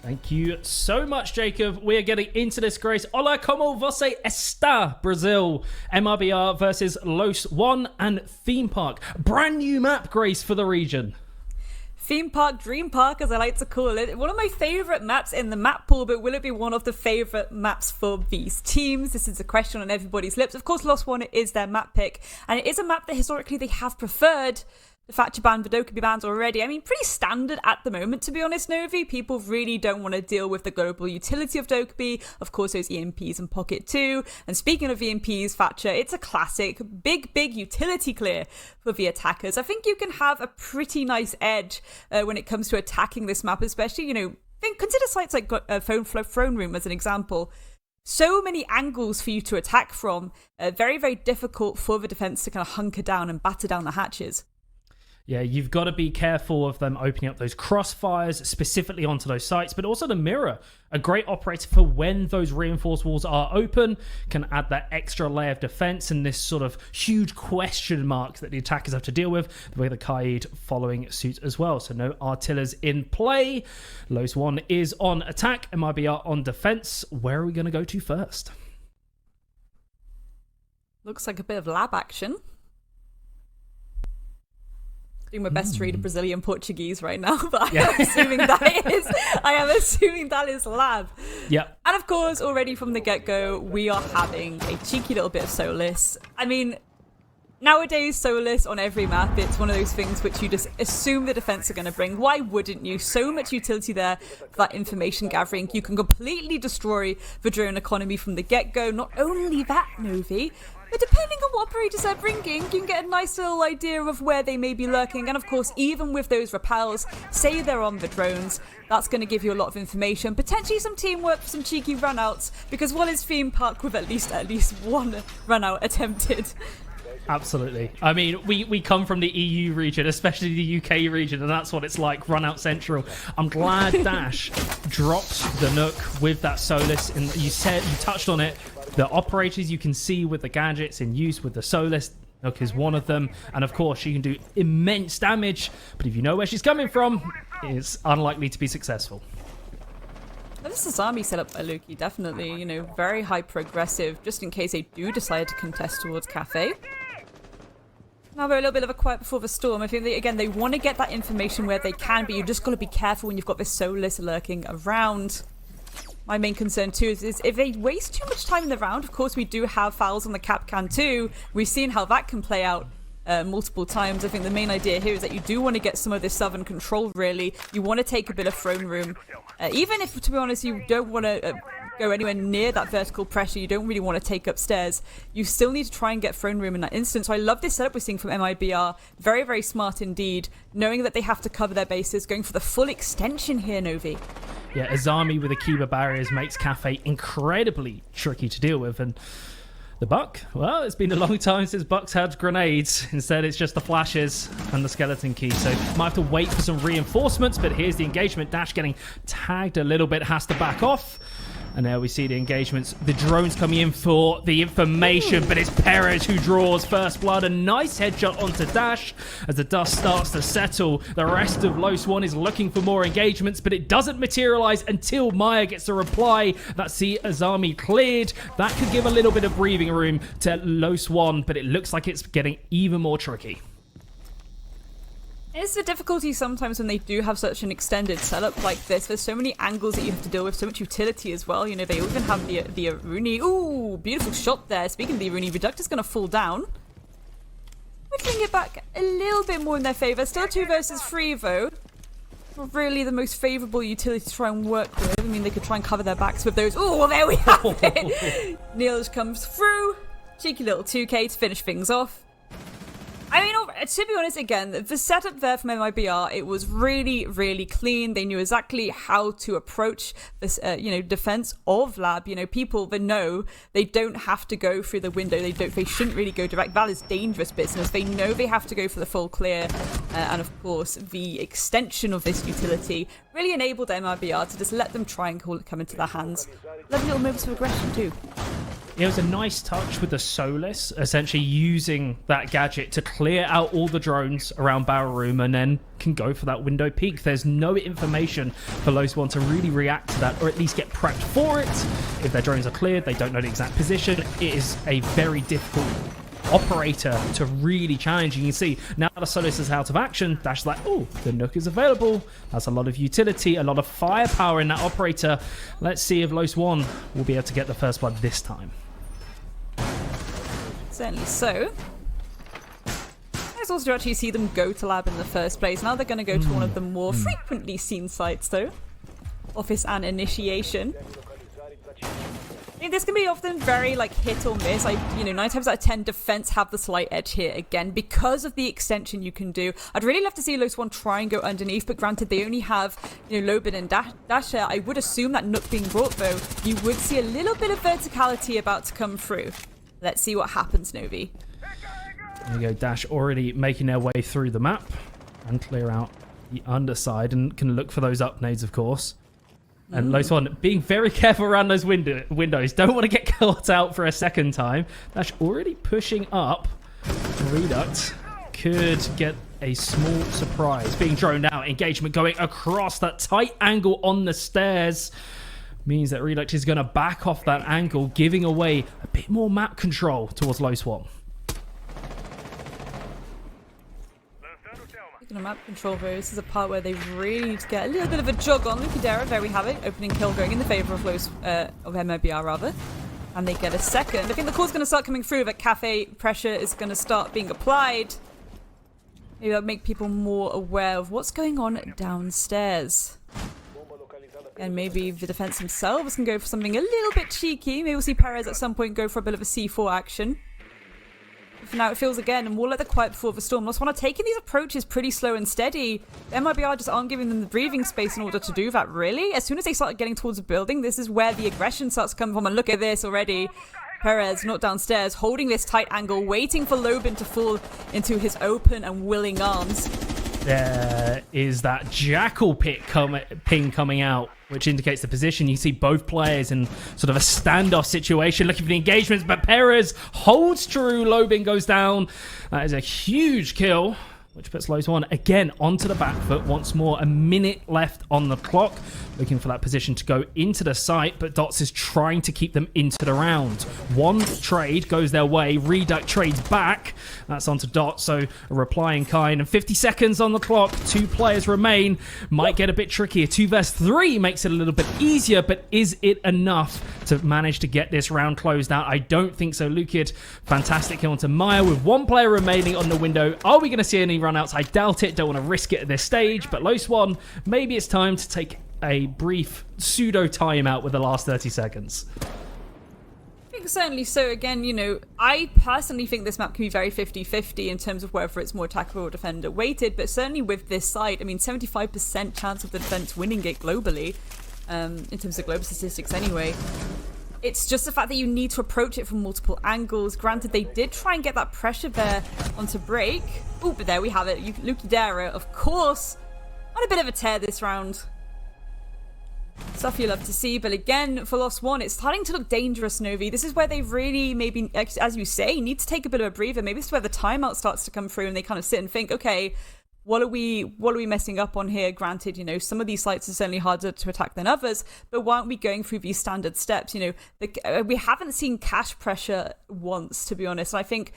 Thank you so much, Jacob. We are getting into this, Grace. Hola, como você está, Brazil? MIBR versus Los 1 and Theme Park. Brand new map, Grace, for the region. Theme Park, Dream Park, as I like to call it. One of my favourite maps in the map pool, but will it be one of the favourite maps for these teams? This is a question on everybody's lips. Of course, Lost One is their map pick, and it is a map that historically they have preferred. The Thatcher ban, the Dokkaebi bans already. I mean, pretty standard at the moment, to be honest, Novi. People really don't want to deal with the global utility of Dokkaebi. Of course, those EMPs and Pocket 2. And speaking of EMPs, Thatcher, it's a classic, big utility clear for the attackers. I think you can have a pretty nice edge when it comes to attacking this map, especially, consider sites like Throne Room as an example. So many angles for you to attack from. Very, very difficult for the defense to kind of hunker down and batter down the hatches. Yeah, you've got to be careful of them opening up those crossfires specifically onto those sites, but also the mirror, a great operator for when those reinforced walls are open, can add that extra layer of defense and this sort of huge question marks that the attackers have to deal with the Kaid following suit as well. So no artillers in play. Los 1 is on attack, MIBR on defense. Where are we going to go to first? Looks like a bit of lab action. Doing my best to read Brazilian Portuguese right now, but I am assuming that is lab. Yeah. And of course, already from the get-go, we are having a cheeky little bit of Solis. I mean, nowadays, Solis on every map, it's one of those things which you just assume the defense are going to bring. Why wouldn't you? So much utility there for that information gathering. You can completely destroy the drone economy from the get-go. Not only that, Novi, but depending on what operators they're bringing, you can get a nice little idea of where they may be lurking. And of course, even with those repels, say they're on the drones, that's going to give you a lot of information. Potentially some teamwork for some cheeky runouts, because what is Theme Park with at least one runout attempted? Absolutely. I mean, we come from the EU region, especially the UK region, and that's what it's like, run out central. I'm glad Dash dropped the Nook with that Solis, and you touched on it. The operators you can see with the gadgets in use with the Solis, Nook is one of them, and of course she can do immense damage, but if you know where she's coming from, it's unlikely to be successful. This is army set up by Luki, definitely, very high progressive, just in case they do decide to contest towards Cafe. Now we're a little bit of a quiet before the storm. I think they want to get that information where they can, but you just got to be careful when you've got this Solis lurking around. My main concern too is if they waste too much time in the round. Of course, we do have fouls on the Capcan too. We've seen how that can play out multiple times. I think the main idea here is that you do want to get some of this southern control, really. You want to take a bit of Throne Room. Even if, to be honest, you don't want to go anywhere near that vertical pressure, you don't really want to take upstairs, you still need to try and get Throne Room in that instance. So I love this setup we're seeing from MIBR. Very, very smart indeed. Knowing that they have to cover their bases, going for the full extension here, Novi. Yeah, Azami with Akiba barriers makes Cafe incredibly tricky to deal with, and the Buck, well, it's been a long time since Buck's had grenades. Instead, it's just the flashes and the skeleton key. So might have to wait for some reinforcements, but here's the engagement. Dash getting tagged a little bit, has to back off. And there we see the engagements. The drones coming in for the information, but it's Perez who draws first blood. A nice headshot onto Dash as the dust starts to settle. The rest of Los 1 is looking for more engagements, but it doesn't materialize until Maya gets a reply. That's the Azami cleared. That could give a little bit of breathing room to Los 1, but it looks like it's getting even more tricky. It's the difficulty sometimes when they do have such an extended setup like this. There's so many angles that you have to deal with, so much utility as well. They even have the Aruni. Ooh, beautiful shot there. Speaking of the Aruni, Reductor's going to fall down. Whittling it back a little bit more in their favour. Still 2 versus 3 though. Not really the most favourable utility to try and work with. I mean, they could try and cover their backs with those. Oh, well, there we have it. Niels comes through. Cheeky little 2K to finish things off. I mean, to be honest, again, the setup there from MIBR, it was really, really clean. They knew exactly how to approach this, defense of Lab. People that know they don't have to go through the window. They shouldn't really go direct. That is dangerous business. They know they have to go for the full clear. And of course, the extension of this utility really enabled MIBR to just let them try and come into their hands. Lovely little moments of aggression too. it was a nice touch with the Solus, essentially using that gadget to clear out all the drones around Barrel Room and then can go for that window peak. There's no information for LOS1 to really react to that, or at least get prepped for it. If their drones are cleared, they don't know the exact position. It is a very difficult operator to really challenge. You can see now the Solus is out of action. Dash is like, oh, the Nook is available. That's a lot of utility, a lot of firepower in that operator. Let's see if LOS1 will be able to get the first blood this time. Certainly so. Nice also to actually see them go to lab in the first place. Now they're going to go to one of the more frequently seen sites, though. Office and Initiation. I mean, this can be often very like hit or miss. Like, you know, 9 times out of 10, defense have the slight edge here again because of the extension you can do. I'd really love to see LOS1 try and go underneath, but granted, they only have, you know, Lobin and Dasher. I would assume that Nook being brought, though, you would see a little bit of verticality about to come through. Let's see what happens, Novi. There you go, Dash already making their way through the map and clear out the underside and can look for those up nades, of course. And LOS1 being very careful around those windows. Don't want to get caught out for a second time. Dash already pushing up. Redux could get a small surprise. Being droned out. Engagement going across that tight angle on the stairs. Means that Redux is going to back off that angle, giving away a bit more map control towards LOS1. Speaking of map control, though, this is a part where they really need to get a little bit of a jog on. Lukadera, there we have it. Opening kill going in the favour of MIBR, rather. And they get a second. I think the call's going to start coming through, that cafe pressure is going to start being applied. Maybe that'll make people more aware of what's going on downstairs. And maybe the defense themselves can go for something a little bit cheeky. Maybe we'll see Perez at some point go for a bit of a C4 action. For now, it feels again, and more like the quiet before the storm. LOS1 are taking these approaches pretty slow and steady. MIBR just aren't giving them the breathing space in order to do that, really. As soon as they start getting towards the building, this is where the aggression starts to come from. And look at this already. Perez, not downstairs, holding this tight angle, waiting for Lobin to fall into his open and willing arms. There is that Jackal ping coming out, which indicates the position. You see both players in sort of a standoff situation, looking for the engagements, but Perez holds true. Lobin goes down. That is a huge kill, which puts LOS1 again onto the back foot once more. A minute left on the clock. Looking for that position to go into the site, but Dots is trying to keep them into the round. One trade goes their way. Reduct trades back. That's onto Dots, so a reply in kind. And 50 seconds on the clock. 2 players remain. Might get a bit trickier. 2 versus 3 makes it a little bit easier, but is it enough to manage to get this round closed out? I don't think so. Lukid, fantastic kill onto Maya with 1 player remaining on the window. Are we going to see any runouts? I doubt it. Don't want to risk it at this stage, but LOS1, maybe it's time to take a brief pseudo timeout with the last 30 seconds. I think certainly so. Again, you know, I personally think this map can be very 50-50 in terms of whether it's more attacker or defender weighted, but certainly with this side, I mean, 75% chance of the defense winning it globally, in terms of global statistics anyway. It's just the fact that you need to approach it from multiple angles. Granted, they did try and get that pressure there onto break. Oh, but there we have it. Lukadera, of course, on a bit of a tear this round. Stuff you love to see, but again, for LOS1, it's starting to look dangerous, Novi. This is where they really, maybe, as you say, need to take a bit of a breather. Maybe this is where the timeout starts to come through and they kind of sit and think, okay, what are we messing up on here? Granted, you know, some of these sites are certainly harder to attack than others, but why aren't we going through these standard steps? You know, we haven't seen cash pressure once, to be honest. And I think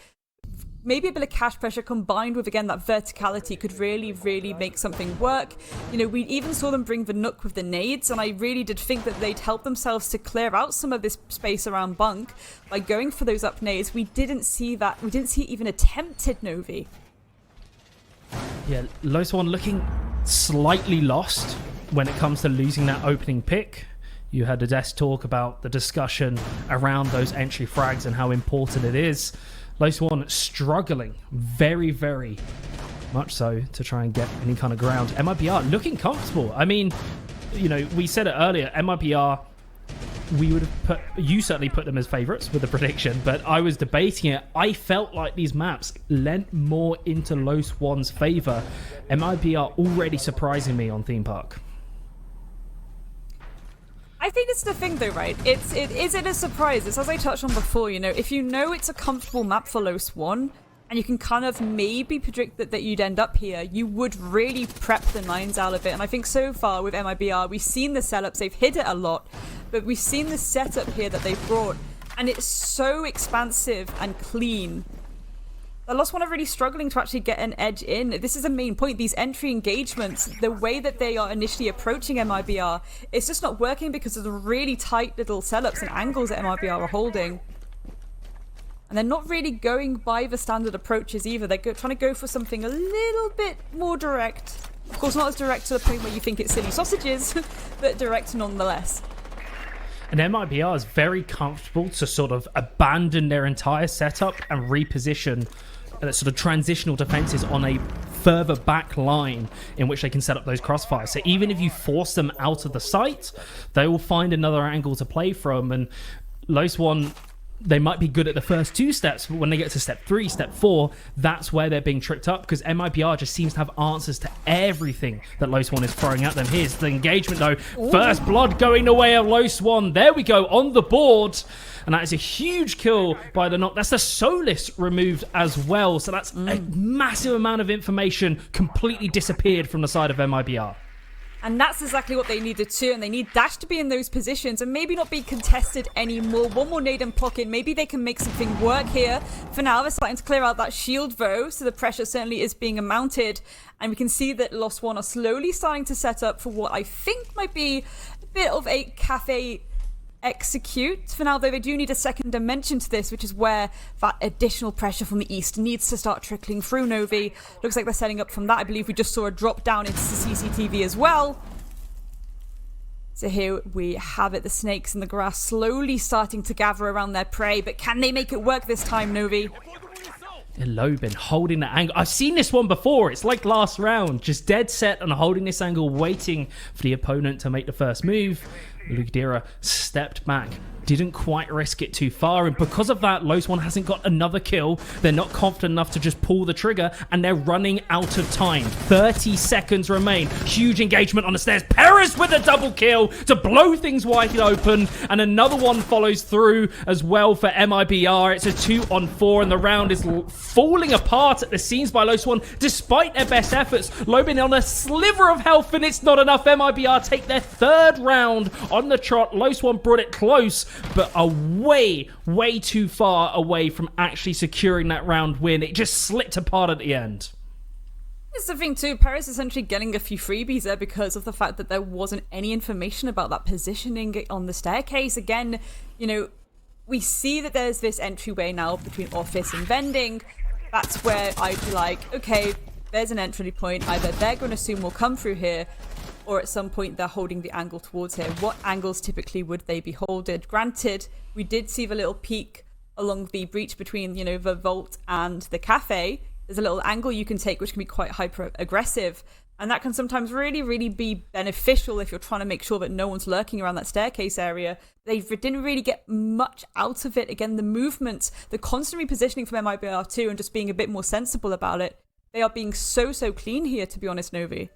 maybe a bit of cash pressure combined with, again, that verticality could really, really make something work. You know, we even saw them bring the Nook with the nades, and I really did think that they'd help themselves to clear out some of this space around Bunk by going for those up nades. We didn't see that. We didn't see it even attempted, Novi. Yeah, LOS1 looking slightly lost when it comes to losing that opening pick. You had a desk talk about the discussion around those entry frags and how important it is. LOS1 struggling very, very much so to try and get any kind of ground. MIBR looking comfortable. I mean, you know, we said it earlier, MIBR, we would have put, you certainly put them as favourites with the prediction, but I was debating it. I felt like these maps lent more into LOS1's favour. MIBR already surprising me on Theme Park. I think this is the thing though, right? Is it a surprise? It's as I touched on before, you know, if you know it's a comfortable map for Los1, and you can kind of maybe predict that you'd end up here, you would really prep the nines out of it. And I think so far with MIBR, we've seen the setups, they've hit it a lot, but we've seen the setup here that they've brought, and it's so expansive and clean. The Los1 are really struggling to actually get an edge in. This is a main point. These entry engagements, the way that they are initially approaching MIBR, it's just not working because of the really tight little setups and angles that MIBR are holding. And they're not really going by the standard approaches either. They're trying to go for something a little bit more direct. Of course, not as direct to the point where you think it's silly sausages, but direct nonetheless. And MIBR is very comfortable to sort of abandon their entire setup and reposition sort of transitional defenses on a further back line in which they can set up those crossfires. So even if you force them out of the site, they will find another angle to play from. And Los1, they might be good at the first 2 steps, but when they get to step 3, step 4, that's where they're being tricked up, because MIBR just seems to have answers to everything that Los1 is throwing at them. Here's the engagement though. Ooh. First blood going the way of Los1. There we go, on the board. And that is a huge kill by the knock. That's the Solus removed as well. So that's a massive amount of information completely disappeared from the side of MIBR. And that's exactly what they needed too, and they need Dash to be in those positions and maybe not be contested anymore. One more nade and pocket, maybe they can make something work here. For now, they're starting to clear out that shield though, so the pressure certainly is being mounted. And we can see that Los1 are slowly starting to set up for what I think might be a bit of a cafe execute. For now though, they do need a second dimension to this, which is where that additional pressure from the east needs to start trickling through. Novi looks like they're setting up from that. I believe we just saw a drop down into the CCTV as well. So here we have it, the snakes in the grass slowly starting to gather around their prey, but can they make it work this time, Novi? Lobin holding the angle. I've seen this one before. It's like last round, just dead set and holding this angle, waiting for the opponent to make the first move. Lugdira stepped back, didn't quite risk it too far, and because of that, Los1 hasn't got another kill. They're not confident enough to just pull the trigger, and they're running out of time. 30 seconds remain. Huge engagement on the stairs. Perez with a double kill to blow things wide open, and another one follows through as well for MIBR. It's a 2-on-4, and the round is falling apart at the seams by Los1, despite their best efforts. Lobin on a sliver of health, and it's not enough. MIBR take their 3rd round on the trot. Los1 brought it close, but are way too far away from actually securing that round win. It just slipped apart at the end. It's the thing too, Paris essentially getting a few freebies there because of the fact that there wasn't any information about that positioning on the staircase. Again, you know, we see that there's this entryway now between office and vending. That's where I'd be like, okay, there's an entry point. Either they're going to assume we'll come through here, or at some point they're holding the angle towards here. What angles typically would they be holding? Granted, we did see the little peak along the breach between, you know, the vault and the cafe. There's a little angle you can take which can be quite hyper aggressive, and that can sometimes really be beneficial if you're trying to make sure that no one's lurking around that staircase area. They didn't really get much out of it. Again, the movement, the constant repositioning from MIBR2 and just being a bit more sensible about it. They are being so clean here, to be honest, Novi.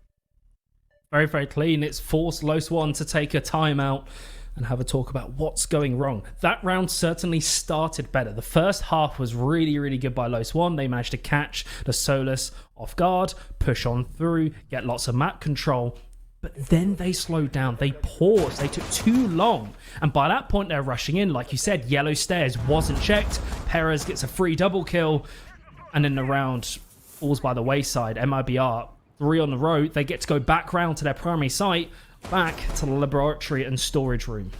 Very clean. It's forced Los1 to take a timeout and have a talk about what's going wrong. That round certainly started better. The first half was really good by Los1. They managed to catch the Solus off guard, push on through, get lots of map control, but then they slowed down. They paused. They took too long. And by that point, they're rushing in. Like you said, yellow stairs wasn't checked. Perez gets a free double kill, and then the round falls by the wayside. MIBR 3 on the road. They get to go back round to their primary site, back to the laboratory and storage room.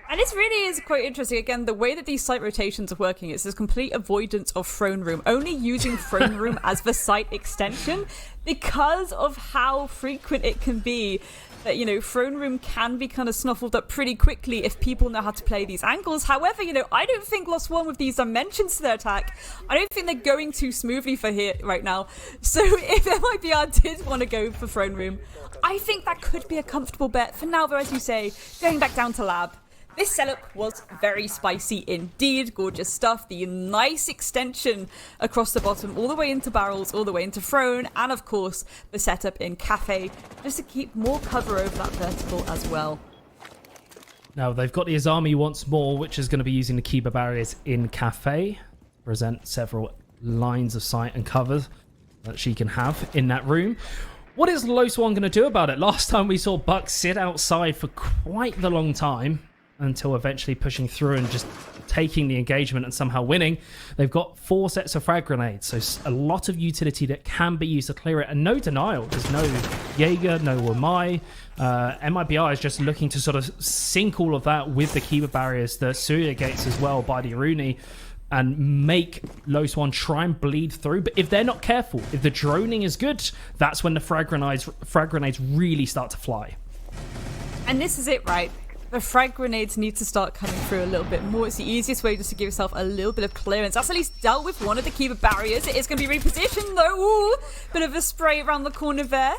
And this really is quite interesting. Again, the way that these site rotations are working is this complete avoidance of throne room, only using throne room as the site extension because of how frequent it can be. That, you know, throne room can be kind of snuffled up pretty quickly if people know how to play these angles. However, you know, I don't think Los1 with these dimensions to their attack, I don't think they're going too smoothly for here right now. So if MIBR did want to go for throne room, I think that could be a comfortable bet. For now, though, as you say, going back down to lab. This setup was very spicy indeed. Gorgeous stuff. The nice extension across the bottom, all the way into barrels, all the way into throne, and of course the setup in cafe, just to keep more cover over that vertical as well. Now they've got the Azami once more, which is going to be using the Kiba barriers in cafe, present several lines of sight and cover that she can have in that room. What is Low1 going to do about it? Last time we saw Buck sit outside for quite the long time, until eventually pushing through and just taking the engagement and somehow winning. They've got 4 sets of frag grenades, so a lot of utility that can be used to clear it, and no denial. There's no Jaeger, no Wamai. MIBR is just looking to sort of sink all of that with the Kiba barriers, the Surya gates as well by the Aruni, and make Low1 try and bleed through. But if they're not careful, if the droning is good, that's when the frag grenades really start to fly. And this is it, right? The frag grenades need to start coming through a little bit more. It's the easiest way just to give yourself a little bit of clearance. That's at least dealt with one of the Kiba barriers. It is going to be repositioned though. Ooh, bit of a spray around the corner there.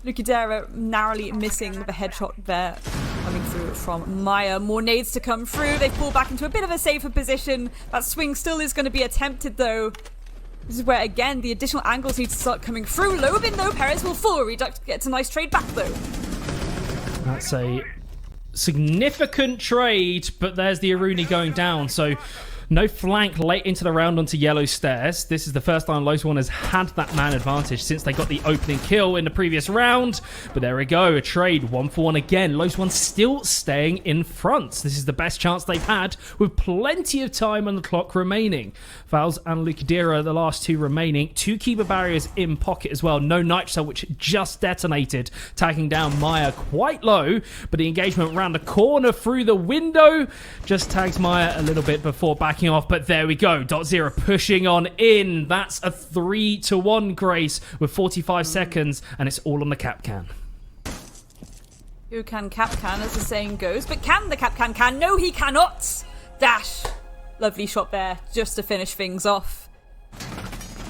Lucadera narrowly missing the headshot there. Coming through from Maya. More nades to come through. They fall back into a bit of a safer position. That swing still is going to be attempted though. This is where, again, the additional angles need to start coming through. Lobin though, Perez will fall. Reduct gets a nice trade back though. That's a significant trade, but there's the Aruni going down, so no flank late into the round onto yellow stairs. This is the first time Low1 has had that man advantage since they got the opening kill in the previous round. But there we go, a trade, 1-for-1 again. Low1 still staying in front. This is the best chance they've had with plenty of time on the clock remaining. Vals and Lucadera, the last 2 remaining. 2 Kiba barriers in pocket as well. No Night Cell, which just detonated, tagging down Maya quite low. But the engagement around the corner through the window just tags Maya a little bit before backing off, but there we go. .0 pushing on in. That's a 3-1 Grace with 45 seconds, and it's all on the cap can. Who can cap can, as the saying goes, but can the cap can? No, he cannot. Dash. Lovely shot there, just to finish things off.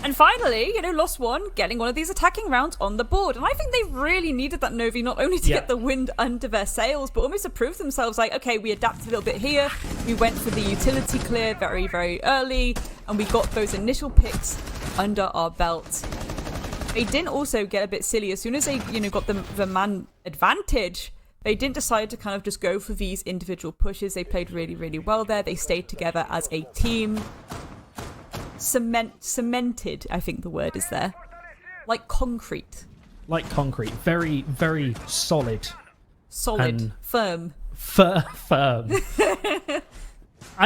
And finally, Lost1 getting one of these attacking rounds on the board. And I think they really needed that Novi, not only to get the wind under their sails, but almost to prove themselves like, okay, we adapted a little bit here. We went for the utility clear very, very early, and we got those initial picks under our belt. They didn't also get a bit silly. As soon as they, got the man advantage, they didn't decide to kind of just go for these individual pushes. They played really, really well there. They stayed together as a team. Cemented, I think the word is there. Like concrete. Like concrete. Very, very solid. Solid. Firm. Firm.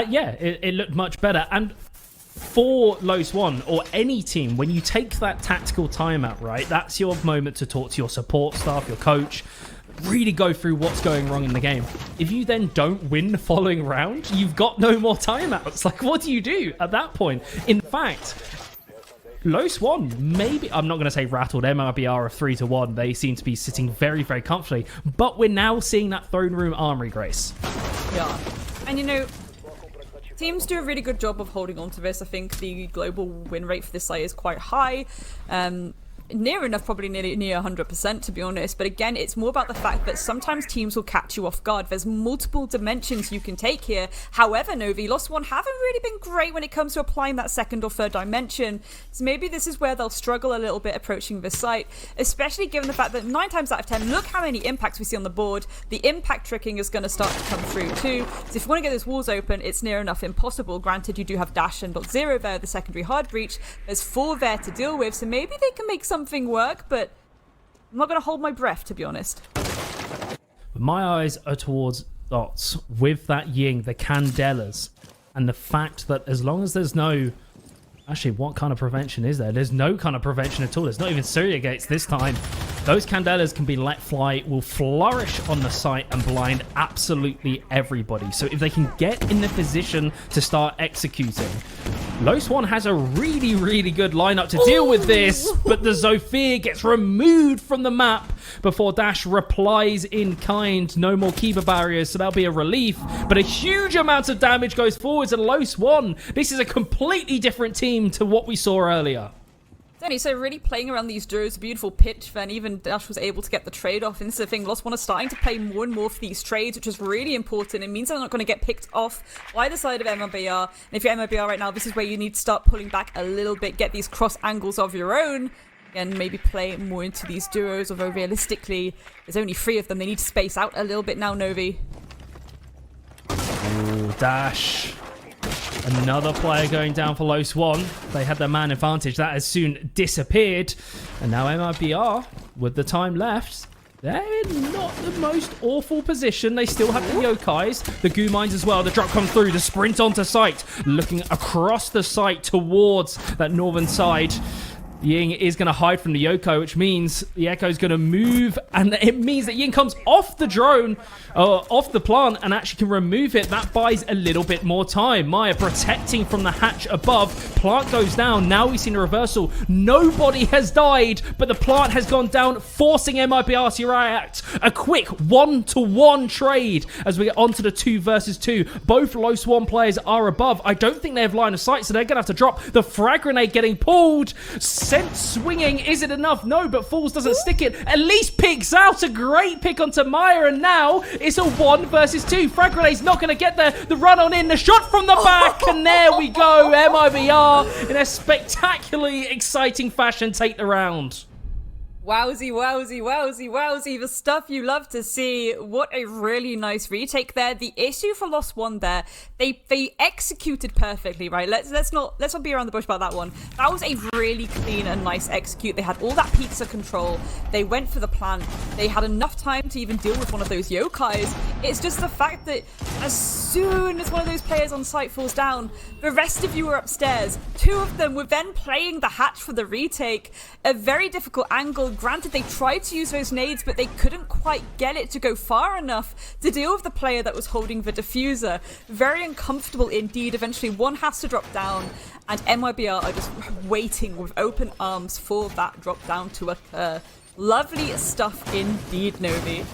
Yeah, it looked much better. And for Low1 or any team, when you take that tactical timeout, right, that's your moment to talk to your support staff, your coach, really go through what's going wrong in the game. If you then don't win the following round, you've got no more timeouts. Like, what do you do at that point? In fact, Low1 maybe, I'm not going to say rattled MIBR of 3-1. They seem to be sitting very, very comfortably. But we're now seeing that throne room armory, Grace. Yeah. And teams do a really good job of holding on to this. I think the global win rate for this site is quite high. Near enough, probably near 100%, to be honest. But again, it's more about the fact that sometimes teams will catch you off guard. There's multiple dimensions you can take here. However, Novi, Lost1 haven't really been great when it comes to applying that second or third dimension. So maybe this is where they'll struggle a little bit approaching this site, especially given the fact that 9 times out of 10, look how many impacts we see on the board. The impact tricking is going to start to come through too. So if you want to get those walls open, it's near enough impossible. Granted, you do have Dash and .0 there, the secondary hard breach. There's 4 there to deal with, so maybe they can make something work, but I'm not going to hold my breath, to be honest. My eyes are towards dots with that Ying, the Candelas, and the fact that as long as there's no... Actually, what kind of prevention is there? There's no kind of prevention at all. There's not even Surya gates this time. Those Candelas can be let fly, will flourish on the site and blind absolutely everybody. So if they can get in the position to start executing, Low1 has a really, really good lineup to deal with this, but the Zofia gets removed from the map before Dash replies in kind. No more Kiba barriers, so that'll be a relief, but a huge amount of damage goes forwards, and Low1, this is a completely different team to what we saw earlier. So really playing around these duos, a beautiful pitch, then even Dash was able to get the trade off. And this is the thing, Lost One are starting to play more and more for these trades, which is really important. It means they're not going to get picked off by the side of MIBR. And if you're MIBR right now, this is where you need to start pulling back a little bit, get these cross angles of your own, and maybe play more into these duos, although realistically, there's only 3 of them. They need to space out a little bit now, Novi. Ooh, Dash. Another player going down for Low Swan. They had their man advantage. That has soon disappeared. And now MIBR, with the time left, they're in not the most awful position. They still have the Yokais, the Goo Mines as well. The drop comes through, the sprint onto site. Looking across the site towards that northern side. Ying is going to hide from the Yoko, which means the Echo is going to move, and it means that Ying comes off the drone, off the plant, and actually can remove it. That buys a little bit more time. Maya protecting from the hatch above. Plant goes down. Now we've seen a reversal. Nobody has died, but the plant has gone down, forcing MIBR to react. A quick 1-to-1 trade as we get onto the 2 versus 2. Both Low Swan players are above. I don't think they have line of sight, so they're going to have to drop. The frag grenade getting pulled. Sent swinging. Is it enough? No, but Falls doesn't stick it. At least picks out a great pick onto Maya, and now it's a 1 versus 2. Frag grenade's not going to get there. The run on in, the shot from the back, and there we go. MIBR in a spectacularly exciting fashion take the round. Wowsy, wowsy, wowsy, wowsy. The stuff you love to see. What a really nice retake there. The issue for Lost One there, they executed perfectly, right? Let's not be around the bush about that one. That was a really clean and nice execute. They had all that pizza control. They went for the plant. They had enough time to even deal with one of those Yokais. It's just the fact that as soon as one of those players on site falls down, the rest of you were upstairs. 2 of them were then playing the hatch for the retake. A very difficult angle. Granted, they tried to use those nades, but they couldn't quite get it to go far enough to deal with the player that was holding the diffuser. Very uncomfortable indeed. Eventually, one has to drop down, and MIBR are just waiting with open arms for that drop down to occur. Lovely stuff indeed, Novi.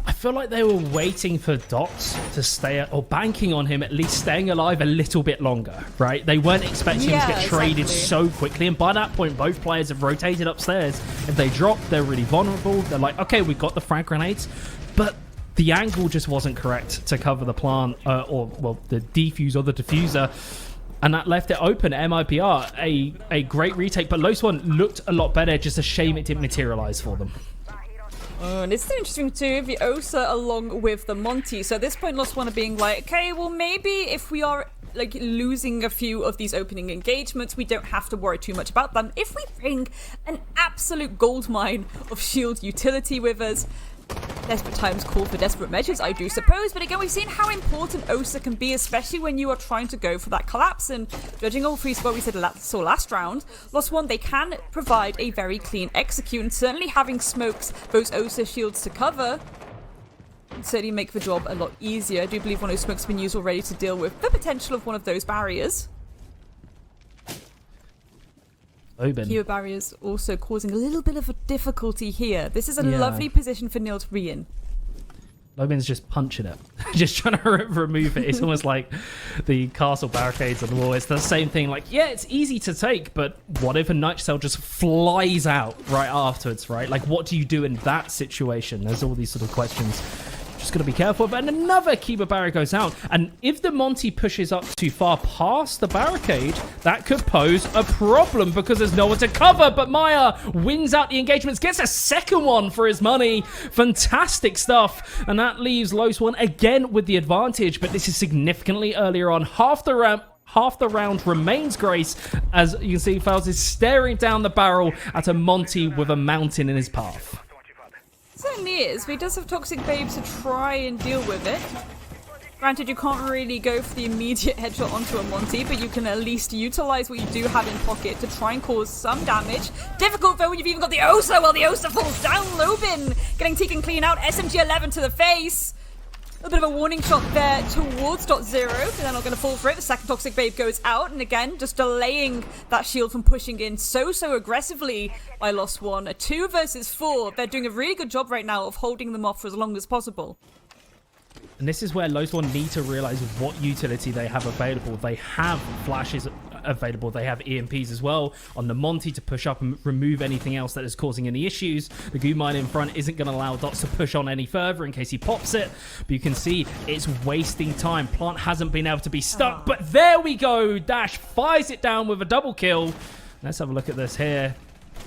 I feel like they were waiting for Dots to stay, or banking on him at least staying alive a little bit longer, right? They weren't expecting him to get traded so quickly, and by that point, both players have rotated upstairs. If they drop, they're really vulnerable. They're like, okay, we got the frag grenades, but the angle just wasn't correct to cover the plant, the defuse or the diffuser. And that left it open. MIBR, a great retake, but Low Swan looked a lot better. Just a shame it didn't materialize for them. And it's interesting too, the Osa along with the Monty. So at this point, Lost One are being like, okay, well, maybe if we are like losing a few of these opening engagements, we don't have to worry too much about them. If we bring an absolute goldmine of shield utility with us, desperate times call for desperate measures, I do suppose. But again, we've seen how important Osa can be, especially when you are trying to go for that collapse. And judging all three what we saw last round, Lost One, they can provide a very clean execute. And certainly having smokes, those Osa shields to cover, can certainly make the job a lot easier. I do believe one of those smokes has been used already to deal with the potential of one of those barriers. Keo barriers also causing a little bit of a difficulty here. This is a lovely position for Neil to be in. Loban's just punching it, just trying to remove it. It's almost like the castle barricades on the wall. It's the same thing. Like, yeah, it's easy to take, but what if a night cell just flies out right afterwards, right? Like, what do you do in that situation? There's all these sort of questions. Just got to be careful. But another Kiba barrier goes out. And if the Monty pushes up too far past the barricade, that could pose a problem because there's no one to cover. But Maya wins out the engagements, gets a second one for his money. Fantastic stuff. And that leaves Low Swan again with the advantage. But this is significantly earlier on. Half the round remains Grace. As you can see, Fowles is staring down the barrel at a Monty with a mountain in his path. Certainly is, but he does have Toxic Babe to try and deal with it. Granted, you can't really go for the immediate headshot onto a Monty, but you can at least utilize what you do have in pocket to try and cause some damage. Difficult though when you've even got the Osa. Well, the Osa falls down. Lobin getting taken clean out. SMG 11 to the face. A little bit of a warning shot there towards .0, but they're not going to fall for it. The second Toxic Babe goes out, and again, just delaying that shield from pushing in so aggressively by Lost One. A 2 versus 4. They're doing a really good job right now of holding them off for as long as possible. And this is where Low Swan need to realize what utility they have available. They have flashes available. They have EMPs as well on the Monty to push up and remove anything else that is causing any issues. The goo mine in front isn't going to allow Dots to push on any further in case he pops it. But you can see it's wasting time. Plant hasn't been able to be stuck, but there we go. Dash fires it down with a double kill. Let's have a look at this here.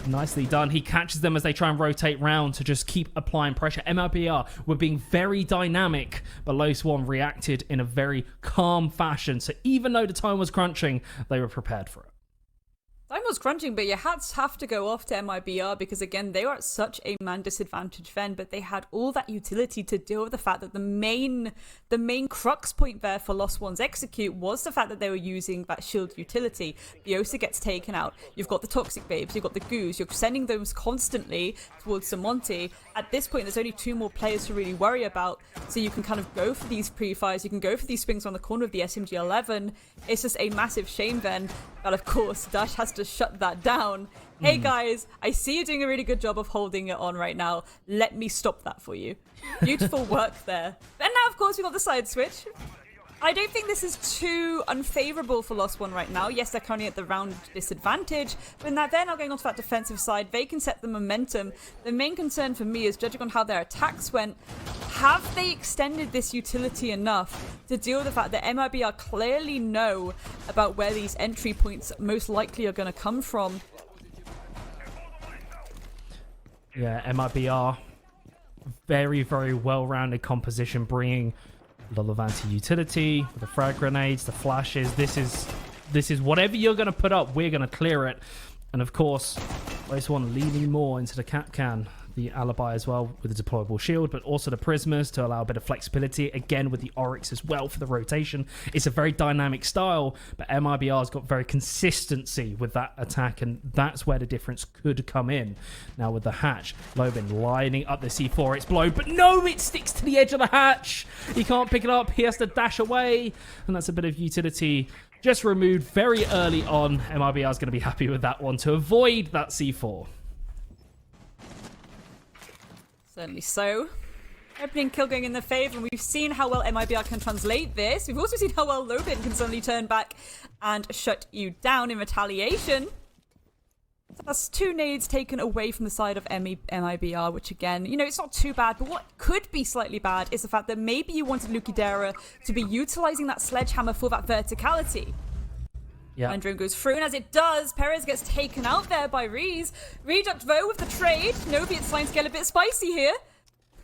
Nicely done. He catches them as they try and rotate round to just keep applying pressure. MIBR were being very dynamic, but Low Swan reacted in a very calm fashion. So even though the time was crunching, they were prepared for it. Time was crunching, but your hats have to go off to MIBR because, again, they were at such a man disadvantage then, but they had all that utility to deal with the fact that the main crux point there for Lost Ones execute was the fact that they were using that shield utility. Biosa gets taken out. You've got the Toxic Babes. You've got the Goos. You're sending those constantly towards Samonte. At this point, there's only 2 more players to really worry about, so you can kind of go for these pre-fires. You can go for these swings on the corner of the SMG-11. It's just a massive shame then that, of course, Dash has to shut that down. Hey guys, I see you're doing a really good job of holding it on right now. Let me stop that for you. Beautiful work there. And now, of course, we got the side switch. I don't think this is too unfavorable for Lost One right now. Yes, they're currently at the round disadvantage, but in that they're now going onto that defensive side. They can set the momentum. The main concern for me is, judging on how their attacks went, have they extended this utility enough to deal with the fact that MIBR clearly know about where these entry points most likely are going to come from? Yeah, MIBR, very, very well-rounded composition, bringing a lot of anti-utility, the frag grenades, the flashes. This is whatever you're going to put up, we're going to clear it. And of course, I just want to lean more into the cap can, the alibi as well with the deployable shield, but also the prismas to allow a bit of flexibility. Again, with the Oryx as well for the rotation. It's a very dynamic style, but MIBR's got very consistency with that attack, and that's where the difference could come in. Now with the hatch, Lobin lining up the C4, it's blown, but no, it sticks to the edge of the hatch. He can't pick it up, he has to dash away, and that's a bit of utility just removed very early on. MIBR is going to be happy with that one to avoid that C4. Certainly so. Opening kill going in their favour, and we've seen how well MIBR can translate this. We've also seen how well Lobin can suddenly turn back and shut you down in retaliation. So that's 2 nades taken away from the side of MIBR, which again, you know, it's not too bad, but what could be slightly bad is the fact that maybe you wanted Lukidera to be utilising that sledgehammer for that verticality. Yeah. And drone goes through, and as it does, Perez gets taken out there by Reese. Reduct, though, with the trade. Novi, it's starting to get a bit spicy here.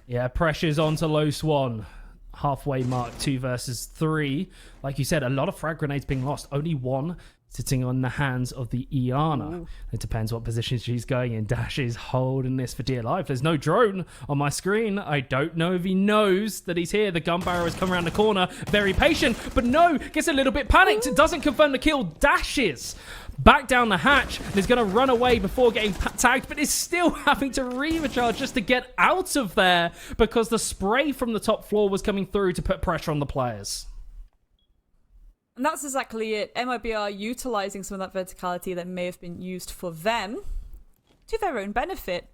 Yeah, pressure's onto Low Swan. Halfway mark, 2 versus 3. Like you said, a lot of frag grenades being lost. Only 1 sitting on the hands of the Iana. Ooh. It depends what position she's going in. Dash is holding this for dear life. There's no drone on my screen. I don't know if he knows that he's here. The gun barrel has come around the corner. Very patient, but no, gets a little bit panicked. It doesn't confirm the kill. Dashes back down the hatch and is going to run away before getting tagged, but is still having to recharge just to get out of there because the spray from the top floor was coming through to put pressure on the players. And that's exactly it. MIBR utilising some of that verticality that may have been used for them to their own benefit.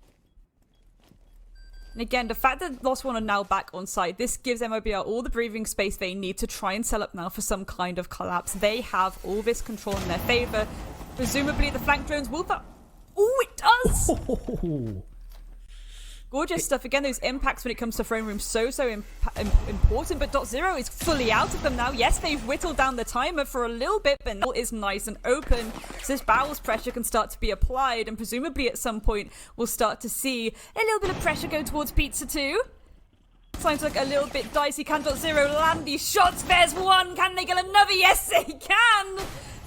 And again, the fact that Lost One are now back on site, this gives MIBR all the breathing space they need to try and sell up now for some kind of collapse. They have all this control in their favour. Presumably the flank drones will... Oh, it does! Gorgeous stuff. Again, those impacts when it comes to throne room so important, but .0 is fully out of them now. Yes, they've whittled down the timer for a little bit, but now is nice and open. So this barrel's pressure can start to be applied, and presumably at some point we'll start to see a little bit of pressure go towards Pizza 2. Sounds like a little bit dicey. Can .0 land these shots? There's one. Can they get another? Yes, they can.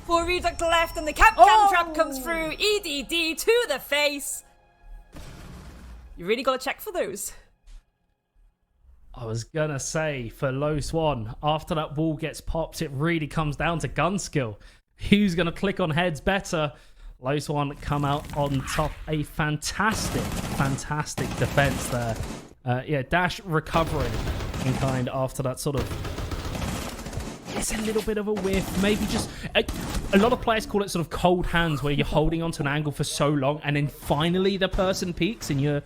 4 Reduct left, and the Capcan trap comes through. EDD to the face. You really got to check for those. I was going to say, for Low Swan, after that wall gets popped, it really comes down to gun skill. Who's going to click on heads better? Low Swan come out on top. A fantastic defense there. Yeah, Dash recovering in kind after that sort of... It's a little bit of a whiff. Maybe just... A lot of players call it sort of cold hands, where you're holding onto an angle for so long and then finally the person peeks and you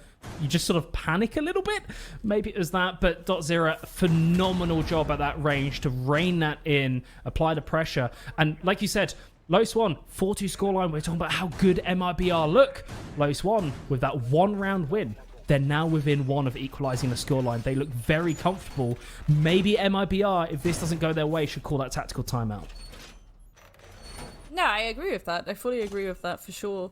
just sort of panic a little bit. Maybe it was that, but .0, phenomenal job at that range to rein that in, apply the pressure. And like you said, Low Swan, 4-2 scoreline. We're talking about how good MIBR look. Low Swan with that 1-round win. They're now within 1 of equalizing the scoreline. They look very comfortable. Maybe MIBR, if this doesn't go their way, should call that tactical timeout. No, I agree with that. I fully agree with that for sure.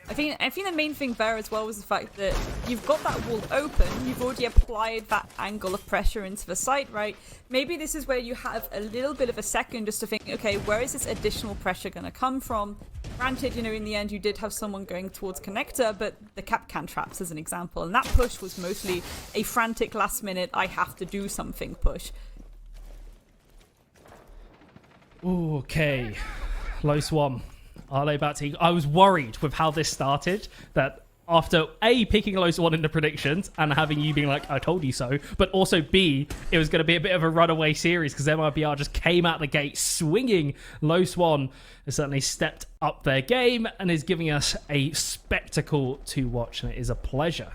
I think the main thing there as well was the fact that you've got that wall open. You've already applied that angle of pressure into the site, right? Maybe this is where you have a little bit of a second just to think, okay, where is this additional pressure going to come from? Granted, you know, in the end, you did have someone going towards connector, but the Capcan traps as an example. And that push was mostly a frantic last minute, I have to do something push. Ooh, okay. Low Swan. Are they about to... I was worried with how this started, that after A, picking Low Swan in the predictions and having you being like, I told you so, but also B, it was going to be a bit of a runaway series because MIBR just came out the gate swinging. Low Swan has certainly stepped up their game and is giving us a spectacle to watch, and it is a pleasure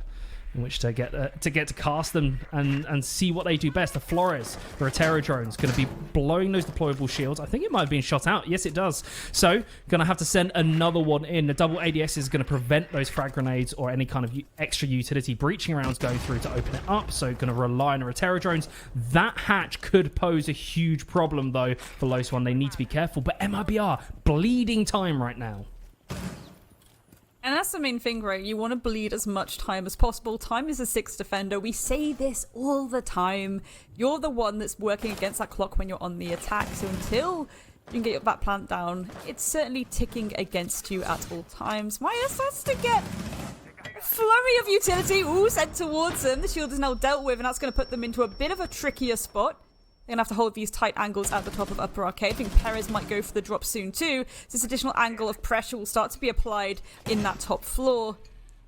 in which to get to cast them and see what they do best. The Flores, the Rotero drone's going to be blowing those deployable shields. I think it might have been shot out. Yes, it does. So, going to have to send another one in. The double ADS is going to prevent those frag grenades or any kind of extra utility breaching rounds going through to open it up. So, going to rely on the Rotero drones. That hatch could pose a huge problem, though, for Low Swan. They need to be careful. But MIBR, bleeding time right now. And that's the main thing, right? You want to bleed as much time as possible. Time is a 6th defender. We say this all the time. You're the one that's working against that clock when you're on the attack. So until you can get that plant down, it's certainly ticking against you at all times. Maya starts to get a flurry of utility. Ooh, sent towards them. The shield is now dealt with, and that's going to put them into a bit of a trickier spot. They're going to have to hold these tight angles at the top of upper arcade. I think Perez might go for the drop soon too. So this additional angle of pressure will start to be applied in that top floor.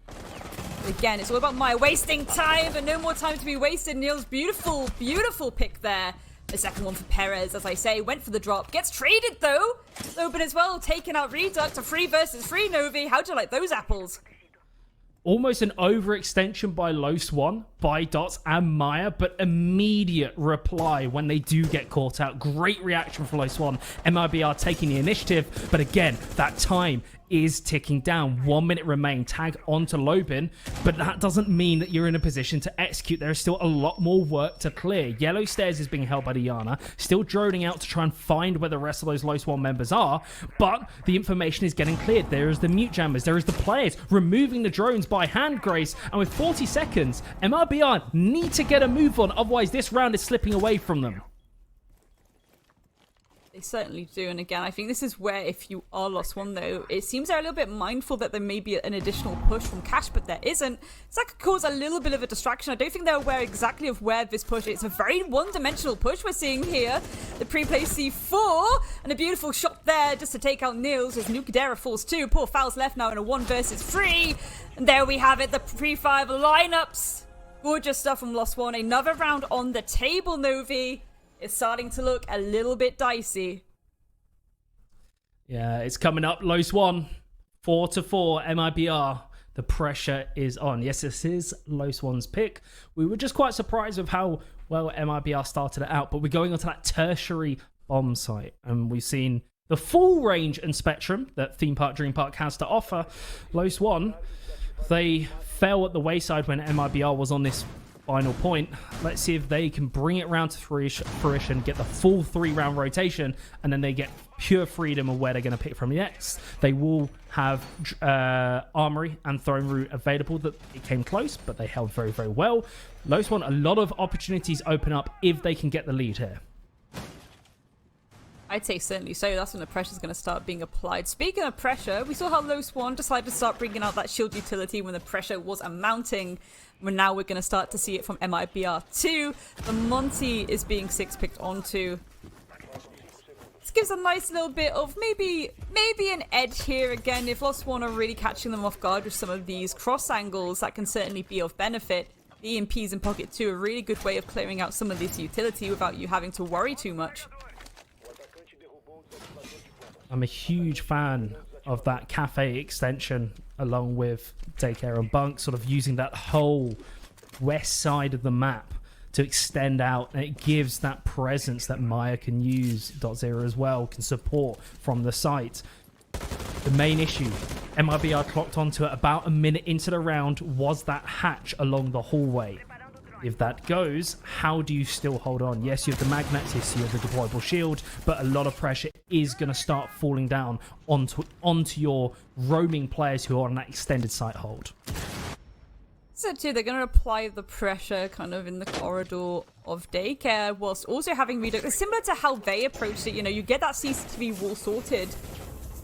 But again, it's all about Maya wasting time, but no more time to be wasted. Neil's beautiful, beautiful pick there. The second one for Perez, as I say, went for the drop. Gets traded though. Open as well, taking out Reduct to 3 versus 3 Novi. How'd you like those apples? Almost an overextension by Low Swan, by Dots and Maya, but immediate reply when they do get caught out. Great reaction from Low Swan. MIBR taking the initiative, but again, that time is ticking down. 1 minute remain. Tag onto Lobin, but that doesn't mean that you're in a position to execute. There is still a lot more work to clear. Yellow Stairs is being held by Diana, still droning out to try and find where the rest of those Low Swan members are, but the information is getting cleared. There is the mute jammers, there is the players removing the drones by hand, Grace, and with 40 seconds, MIBR need to get a move on, otherwise this round is slipping away from them. They certainly do, and again, I think this is where, if you are Lost One though, it seems they're a little bit mindful that there may be an additional push from Cash, but there isn't. So that could cause a little bit of a distraction. I don't think they're aware exactly of where this push is. It's a very one-dimensional push we're seeing here. The pre-play C4, and a beautiful shot there just to take out Nils as Nukadera falls too. Poor Fowl's left now in a 1 versus 3. And there we have it, the pre-5 lineups. Gorgeous stuff from Lost One. Another round on the table, Novi. It's starting to look a little bit dicey. Yeah, it's coming up. Low Swan, 4-4, MIBR. The pressure is on. Yes, this is Low Swan's pick. We were just quite surprised with how well MIBR started it out, but we're going onto that tertiary bomb site, and we've seen the full range and spectrum that Theme Park Dream Park has to offer. Low Swan, they fell at the wayside when MIBR was on this final point. Let's see if they can bring it round to fruition, get the full 3-round rotation, and then they get pure freedom of where they're going to pick from next. They will have Armory and Throne Root available. That it came close, but they held very, very well. Low Swan, a lot of opportunities open up if they can get the lead here. I'd say certainly so. That's when the pressure's going to start being applied. Speaking of pressure, we saw how Low Swan decided to start bringing out that shield utility when the pressure was mounting. But now we're going to start to see it from MIBR too. The Monty is being 6-picked onto. This gives a nice little bit of maybe an edge here again. If Lost One are really catching them off guard with some of these cross angles, that can certainly be of benefit. The EMPs in pocket 2 are a really good way of clearing out some of this utility without you having to worry too much. I'm a huge fan of that cafe extension along with Daycare and Bunk, sort of using that whole west side of the map to extend out, and it gives that presence that Maya can use. .0 as well can support from the site. The main issue, MIBR clocked onto it about a minute into the round, was that hatch along the hallway. If that goes, how do you still hold on? Yes, you have the magnets, yes, you have the deployable shield, but a lot of pressure is going to start falling down onto your roaming players who are on that extended site hold. So too, they're going to apply the pressure kind of in the corridor of daycare, whilst also having Redux. It's similar to how they approached it. You know, you get that CCTV wall sorted,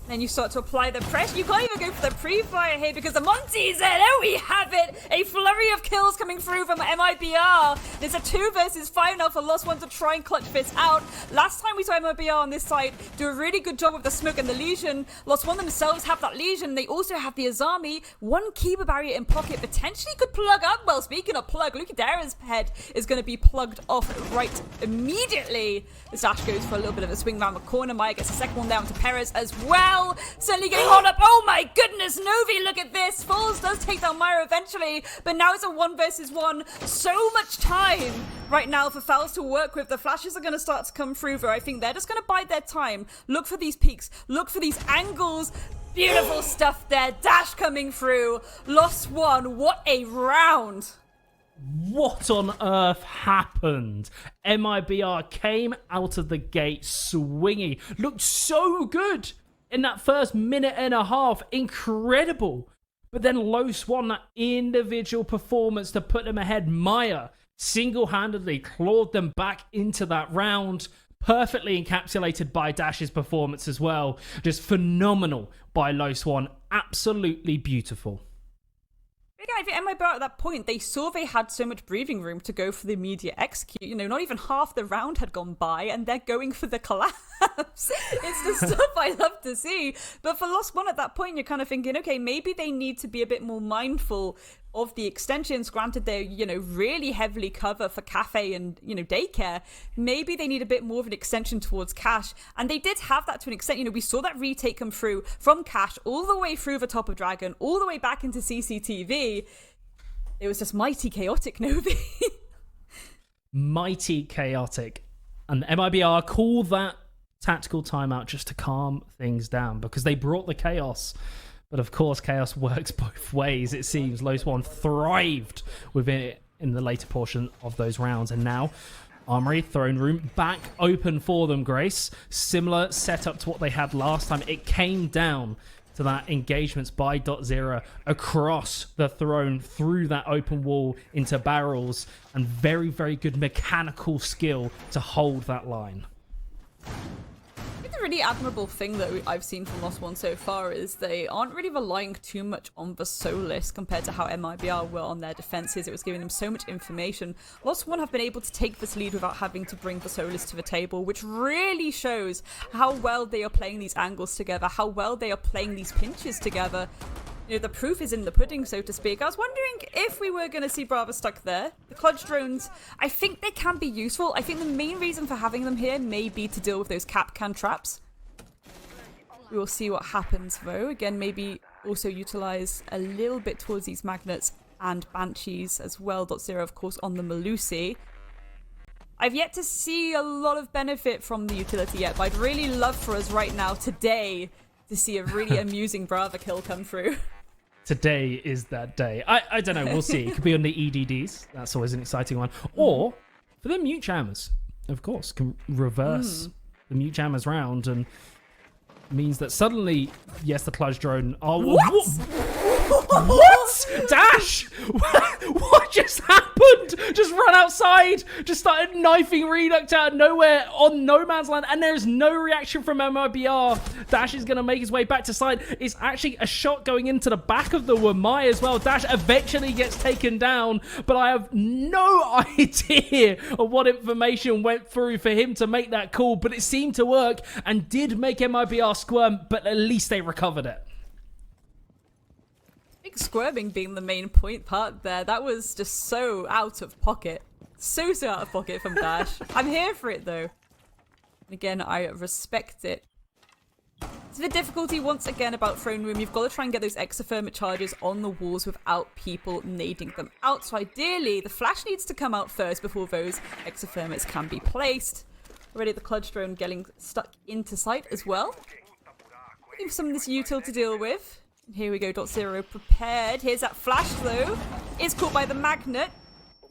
then you start to apply the pressure. You can't even go for the pre-fire here because the Monty's there. There we have it. A flurry of kills coming through from MIBR. There's a 2 versus 5 now for Lost One to try and clutch this out. Last time we saw MIBR on this side do a really good job with the smoke and the Legion. Lost One themselves have that Legion. They also have the Azami. One Kiba barrier in pocket potentially could plug up. Well, speaking of plug, Luki Dara's head is going to be plugged off right immediately. The Dash goes for a little bit of a swing around the corner. Maya gets the second one down to Perez as well. Certainly getting on up. Oh my goodness, Novi, look at this. Falls does take down Myra eventually, but now it's a 1 versus 1. So much time right now for Fouls to work with. The flashes are going to start to come through, though. I think they're just going to bide their time. Look for these peaks. Look for these angles. Beautiful stuff there. Dash coming through. Lost One. What a round. What on earth happened? MIBR came out of the gate swinging. Looked so good in that first minute and a half. Incredible. But then Low Swan, that individual performance to put them ahead. Maya single-handedly clawed them back into that round. Perfectly encapsulated by Dash's performance as well. Just phenomenal by Low Swan. Absolutely beautiful. Yeah, I think MIBR at that point, they saw they had so much breathing room to go for the immediate execute. You know, not even half the round had gone by, and they're going for the collapse. It's the stuff I love to see. But for Lost One at that point, you're kind of thinking, okay, maybe they need to be a bit more mindful of the extensions. Granted, they, you know, really heavily cover for cafe and, you know, daycare. Maybe they need a bit more of an extension towards cash. And they did have that to an extent. You know, we saw that retake come through from cash all the way through the top of Dragon, all the way back into CCTV. It was just mighty chaotic, Novi. Mighty chaotic. And MIBR call that tactical timeout just to calm things down because they brought the chaos. But of course, chaos works both ways, it seems. Low Swan thrived within it in the later portion of those rounds. And now, Armory, Throne Room, back open for them, Grace. Similar setup to what they had last time. It came down to that engagements by .0 across the throne, through that open wall into barrels, and very, very good mechanical skill to hold that line. The really admirable thing that I've seen from Lost One so far is they aren't really relying too much on the Solis compared to how MIBR were on their defenses. It was giving them so much information. Lost One have been able to take this lead without having to bring the Solis to the table, which really shows how well they are playing these angles together, how well they are playing these pinches together. You know, the proof is in the pudding, so to speak. I was wondering if we were going to see Brava stuck there. The Clutch drones, I think they can be useful. I think the main reason for having them here may be to deal with those cap can traps. We will see what happens, though. Again, maybe also utilize a little bit towards these magnets and banshees as well. .0, of course, on the Malusi. I've yet to see a lot of benefit from the utility yet, but I'd really love for us right now, today, to see a really amusing Brava kill come through. Today is that day. I don't know. We'll see. It could be on the EDDs. That's always an exciting one. Or for the mute jammers, of course, can reverse the mute jammers round and means that suddenly, yes, the Clutch drone. Oh, what? Dash! What just happened? Just run outside. Just started knifing Redux out of nowhere on no man's land, and there's no reaction from MIBR. Dash is going to make his way back to side. It's actually a shot going into the back of the Wamai as well. Dash eventually gets taken down, but I have no idea of what information went through for him to make that call, but it seemed to work and did make MIBR squirm, but at least they recovered it. Squirming being the main part there. That was just so out of pocket. So out of pocket from Dash. I'm here for it though. Again, I respect it. So the difficulty once again about Throne Room, you've got to try and get those exothermic charges on the walls without people nading them out. So ideally, the flash needs to come out first before those exothermics can be placed. Already the Clutch drone getting stuck into sight as well. Looking for some of this util to deal with. And here we go, .0 prepared. Here's that flash though. Is caught by the magnet.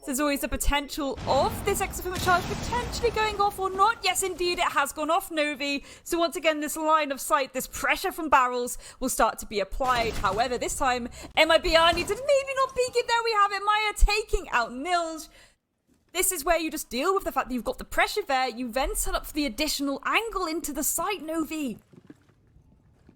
There's always the potential of this extra charge potentially going off or not. Yes, indeed, it has gone off, Novi. So once again, this line of sight, this pressure from barrels will start to be applied. However, this time, MIBR need to maybe not peek it. There we have it. Maya taking out Nilj. This is where you just deal with the fact that you've got the pressure there. You then set up for the additional angle into the site, Novi.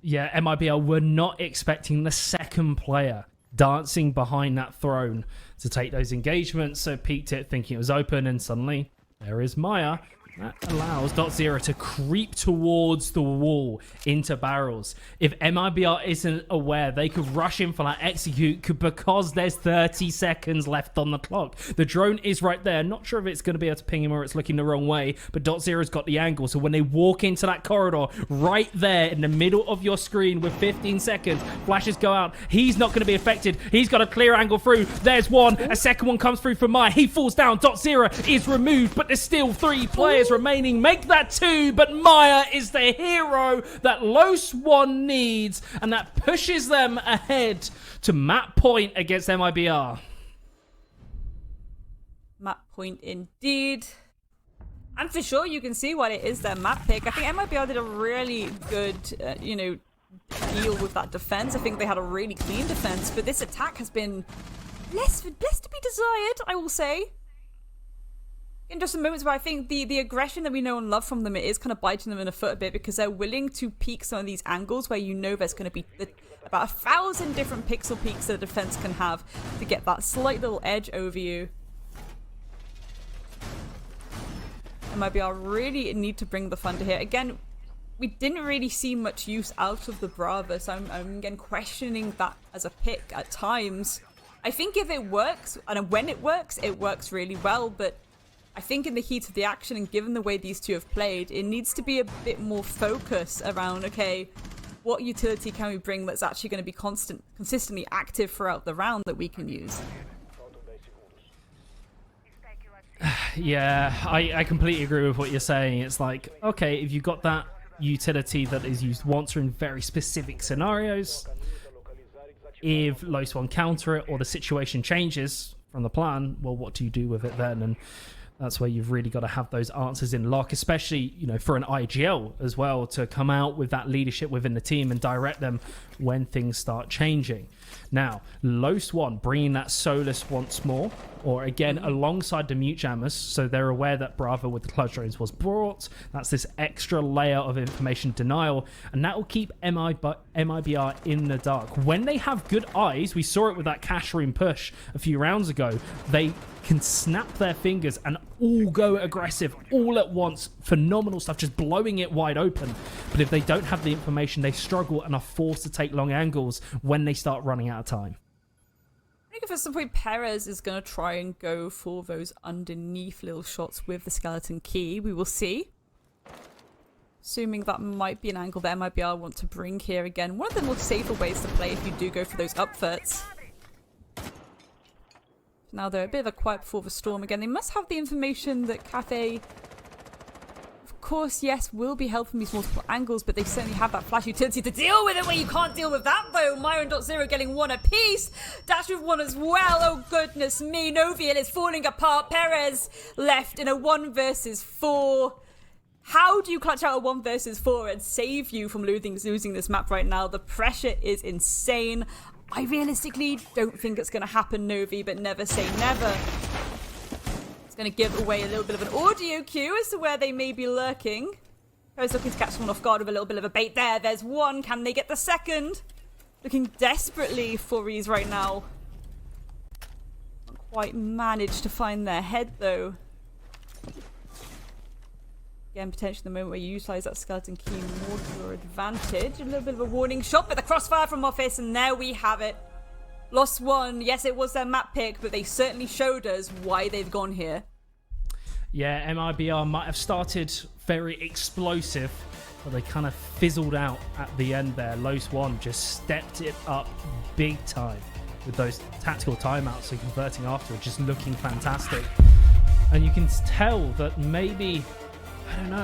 Yeah, MIBR were not expecting the second player dancing behind that throne to take those engagements, so peeked it thinking it was open, and suddenly there is Maya. That allows .0 to creep towards the wall into barrels. If MIBR isn't aware, they could rush in for that execute because there's 30 seconds left on the clock. The drone is right there. Not sure if it's going to be able to ping him or it's looking the wrong way, but .0's got the angle. So when they walk into that corridor right there in the middle of your screen with 15 seconds, flashes go out. He's not going to be affected. He's got a clear angle through. There's one. A second one comes through for Maya. He falls down. .0 is removed, but there's still 3 players remaining. Make that 2, but Maya is the hero that Los One needs, and that pushes them ahead to map point against MIBR. Map point indeed. And for sure, you can see why it is their map pick. I think MIBR did a really good, deal with that defense. I think they had a really clean defense, but this attack has been less to be desired, I will say. In just some moments where I think the aggression that we know and love from them, it is kind of biting them in the foot a bit, because they're willing to peek some of these angles where you know there's going to be about 1,000 different pixel peaks that a defense can have to get that slight little edge over you. MIBR really need to bring the thunder here. Again, we didn't really see much use out of the Brava, so I'm again questioning that as a pick at times. I think if it works, and when it works really well, but I think in the heat of the action and given the way these two have played, it needs to be a bit more focus around, okay, what utility can we bring that's actually going to be consistently active throughout the round that we can use? Yeah, I completely agree with what you're saying. It's like, okay, if you've got that utility that is used once or in very specific scenarios, if Los One counter it or the situation changes from the plan, well, what do you do with it then? And that's where you've really got to have those answers in lock, especially, for an IGL as well, to come out with that leadership within the team and direct them when things start changing. Now, Los One bringing that Solus once more, or again, alongside the mute jammers, so they're aware that Bravo with the clutch drones was brought. That's this extra layer of information denial, and that will keep MIBR in the dark. When they have good eyes, we saw it with that cash room push a few rounds ago, they can snap their fingers and all go aggressive all at once. Phenomenal stuff, just blowing it wide open. But if they don't have the information, they struggle and are forced to take long angles when they start running out of time. I think at some point Perez is going to try and go for those underneath little shots with the skeleton key. We will see. Assuming that might be an angle that MIBR want to bring here again. One of the more safer ways to play if you do go for those upverts. Now they're a bit of a quiet before the storm again. They must have the information that Cathay, of course, yes, will be helping these multiple angles, but they certainly have that flash utility to deal with it, where you can't deal with that though. Myron .0 getting one apiece. Dash with one as well. Oh goodness me. Noviel is falling apart. Perez left in a 1 versus 4. How do you clutch out a 1 versus 4 and save you from losing this map right now? The pressure is insane. I realistically don't think it's going to happen, Novi, but never say never. It's going to give away a little bit of an audio cue as to where they may be lurking. I was looking to catch someone off guard with a little bit of a bait there. There's one. Can they get the second? Looking desperately for Reese right now. Not quite managed to find their head, though. Again, potentially the moment where you utilize that skeleton key more to your advantage. A little bit of a warning shot, but the crossfire from Office, and there we have it. Lost one. Yes, it was their map pick, but they certainly showed us why they've gone here. Yeah, MIBR might have started very explosive, but they kind of fizzled out at the end there. Los One just stepped it up big time with those tactical timeouts and converting after, just looking fantastic. And you can tell that maybe, I don't know,